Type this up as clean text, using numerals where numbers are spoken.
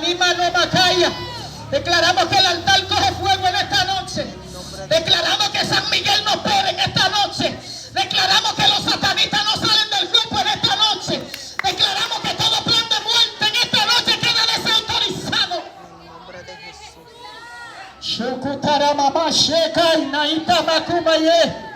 Anima no Macaya. Declaramos que el altar coge fuego en esta noche. Declaramos que San Miguel no opera en esta noche. Declaramos que los satanistas no salen del grupo en esta noche. Declaramos que todo plan de muerte en esta noche queda desautorizado. En nombre de Jesús. Shukutara mamá sheka inaita makumaye.